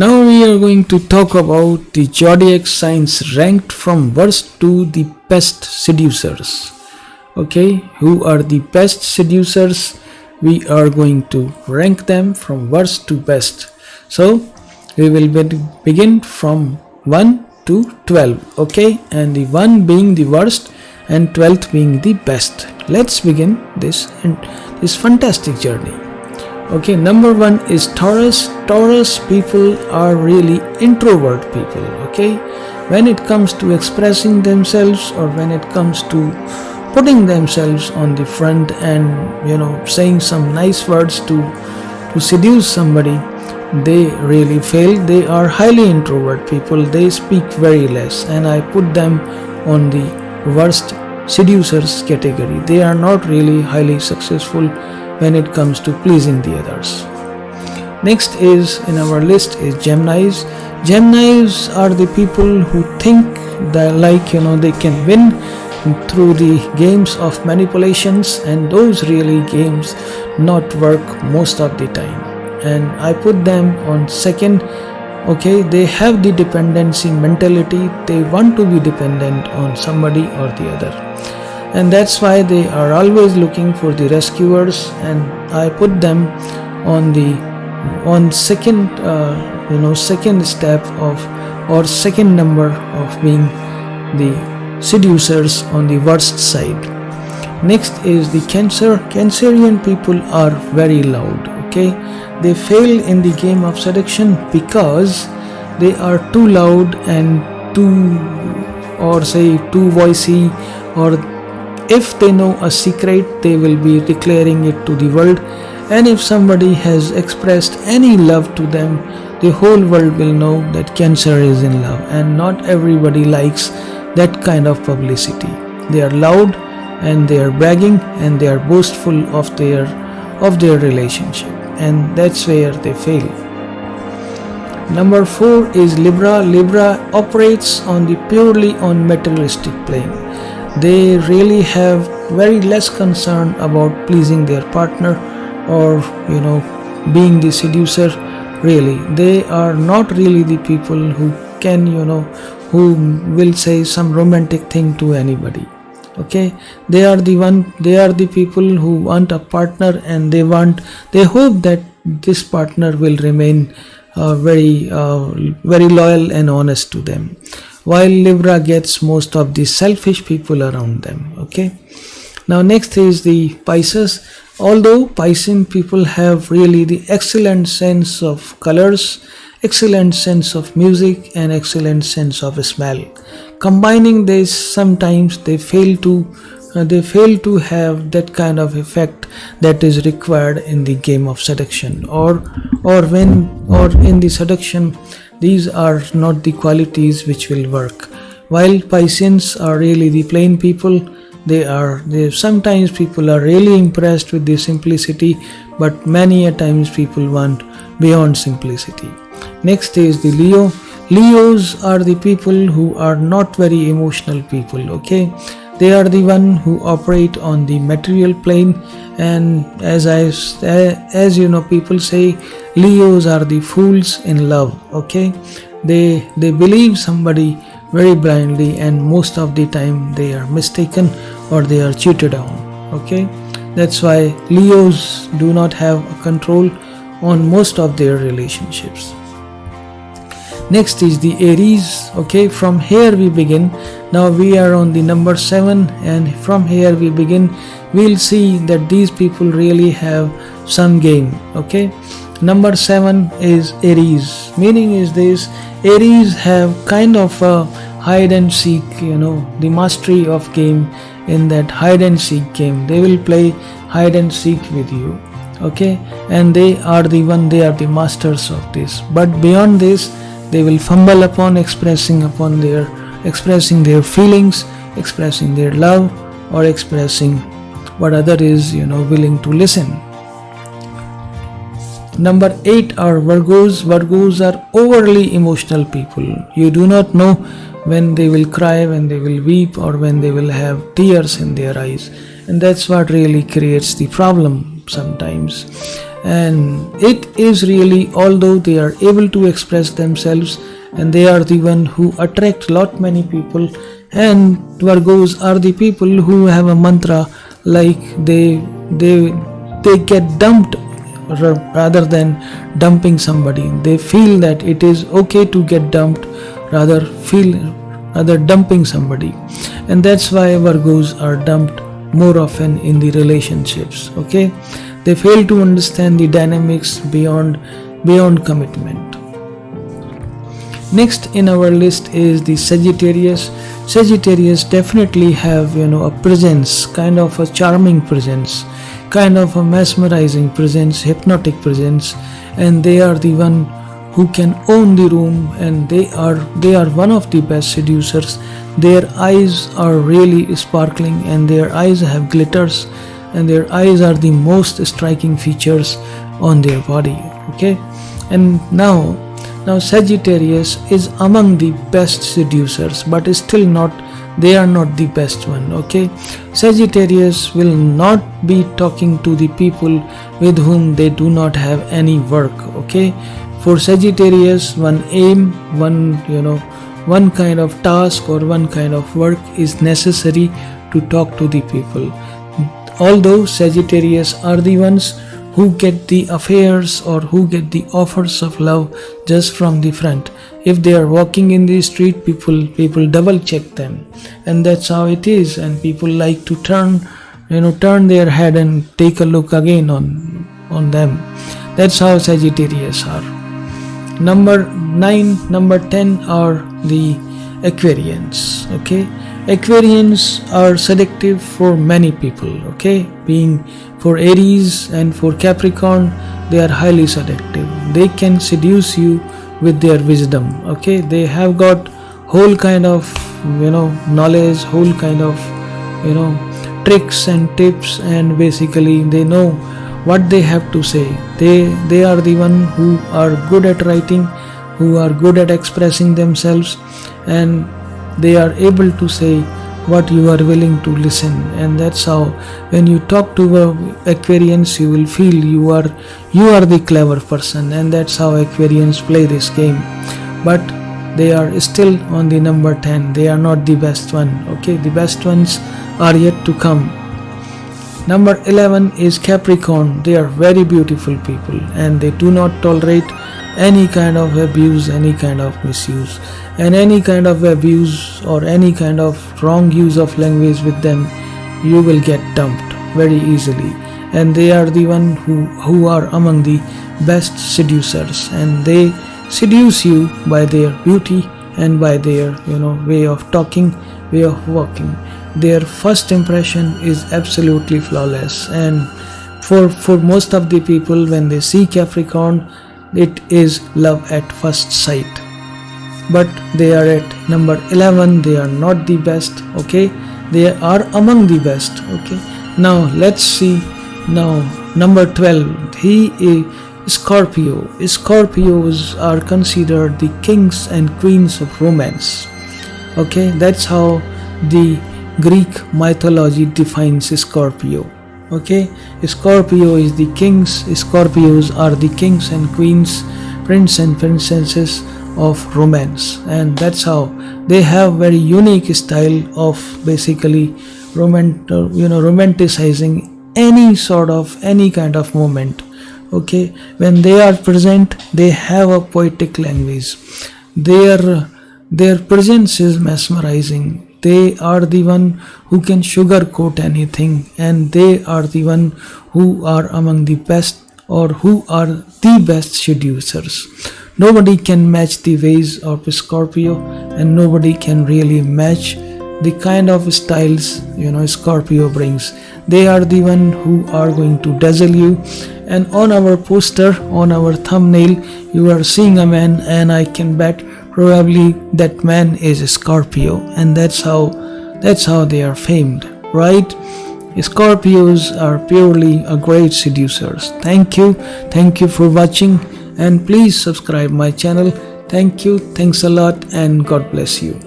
Now we are going to talk about the zodiac signs ranked from worst to the best seducers. Okay, who are the best seducers? We are going to rank them from worst to best. So we will begin from 1 to 12. Okay, and the 1 being the worst and 12th being the best. Let's begin this fantastic journey. Okay, number 1 is Taurus. Taurus people are really introvert people. Okay, when it comes to expressing themselves, or when it comes to putting themselves on the front and saying some nice words to seduce somebody, they really fail. They are highly introvert people. They speak very less, and I put them on the worst seducers category. They are not really highly successful when it comes to pleasing the others. Next is in our list is Geminis. Geminis are the people who think that they can win through the games of manipulations, and those really games not work most of the time, and I put them on second. Okay, they have the dependency mentality. They want to be dependent on somebody or the other, and that's why they are always looking for the rescuers, and I put them on second step of, or second number of being the seducers on the worst side. Next is the Cancer. Cancerian people are very loud. Okay, they fail in the game of seduction because they are too loud and too voicey, or if they know a secret, they will be declaring it to the world. And if somebody has expressed any love to them, the whole world will know that Cancer is in love, and not everybody likes that kind of publicity. They are loud, and they are bragging, and they are boastful of their relationship, and that's where they fail. Number 4 is Libra. Libra operates on the purely on materialistic plane. They really have very less concern about pleasing their partner, or being the seducer. Really, they are not really the people who can who will say some romantic thing to anybody. Okay, they are the people who want a partner, and they hope that this partner will remain very loyal and honest to them, while Libra gets most of the selfish people around them. Okay, now next is the Pisces. Although Piscean people have really the excellent sense of colors, excellent sense of music, and excellent sense of smell, combining this, sometimes they fail to have that kind of effect that is required in the game of seduction, or in the seduction. These are not the qualities which will work. While Pisceans are really the plain people, sometimes people are really impressed with the simplicity, but many a times people want beyond simplicity. Next is the Leo. Leos are the people who are not very emotional people. Okay, they are the one who operate on the material plane, and as people say, Leos are the fools in love. Okay, they believe somebody very blindly, and most of the time they are mistaken or they are cheated on. Okay, that's why Leos do not have a control on most of their relationships. Next is the Aries. Okay, from here we begin. Now we are on the number 7, and from here we begin. We'll see that these people really have some game. Okay, number 7 is Aries. Meaning is this: Aries have kind of a hide and seek, the mastery of game. In that hide and seek game, they will play hide and seek with you. Okay, and they are the masters of this. But beyond this, they will fumble upon expressing their feelings, expressing their love, or expressing what other is willing to listen. Number 8 are Virgos. Virgos are overly emotional people. You do not know when they will cry, when they will weep, or when they will have tears in their eyes, and that's what really creates the problem sometimes. and it is really, although they are able to express themselves and they are the one who attract lot many people, and Virgos are the people who have a mantra like they get dumped rather than dumping somebody. They feel that it is okay to get dumped rather dumping somebody, and that's why Virgos are dumped more often in the relationships. Okay, they fail to understand the dynamics beyond commitment. Next in our list is the Sagittarius. Sagittarius definitely have a presence, kind of a charming presence, kind of a mesmerizing presence, hypnotic presence, and they are the one who can own the room, and they are one of the best seducers. Their eyes are really sparkling, and their eyes have glitters, and their eyes are the most striking features on their body. Okay, and now Sagittarius is among the best seducers, but still they are not the best one. Okay, Sagittarius will not be talking to the people with whom they do not have any work. Okay, for Sagittarius, one aim, one kind of task or one kind of work is necessary to talk to the people. Although Sagittarius are the ones who get the affairs or who get the offers of love just from the front. If they are walking in the street, people double check them, and that's how it is. And people like to turn their head and take a look again on them. That's how Sagittarius are. Number 9, number 10 are the Aquarians. Okay, Aquarians are seductive for many people. Okay, being for Aries and for Capricorn, they are highly seductive. They can seduce you with their wisdom. Okay, they have got whole kind of knowledge, whole kind of tricks and tips, and basically they know what they have to say. They are the one who are good at writing, who are good at expressing themselves, and they are able to say what you are willing to listen. And that's how when you talk to Aquarians, you will feel you are the clever person, and that's how Aquarians play this game. But they are still on the number 10. They are not the best one. Okay, the best ones are yet to come. Number 11 is Capricorn. They are very beautiful people, and they do not tolerate any kind of abuse, any kind of misuse, and any kind of abuse or any kind of wrong use of language with them, you will get dumped very easily. And they are the one who are among the best seducers, and they seduce you by their beauty and by their way of talking, way of walking. Their first impression is absolutely flawless, and for most of the people, when they see Capricorn, it is love at first sight. But they are at number 11. They are not the best. Okay, they are among the best. Okay, now let's see. Now number 12, he is Scorpio. Scorpios are considered the kings and queens of romance. Okay, that's how the Greek mythology defines Scorpio. Okay, Scorpio is the kings. Scorpios are the kings and queens, prince and princesses of romance, and that's how they have very unique style of basically romanticizing any kind of moment. Okay, when they are present, they have a poetic language. Their presence is mesmerizing. They are the one who can sugarcoat anything, and they are the one who are among the best, or who are the best seducers. Nobody can match the ways of Scorpio, and nobody can really match the kind of styles Scorpio brings. They are the one who are going to dazzle you. And on our poster, on our thumbnail, you are seeing a man, and I can bet probably that man is a Scorpio, and that's how they are famed, right? Scorpios are purely a great seducers. Thank you for watching, and please subscribe my channel. Thank you, thanks a lot, and God bless you.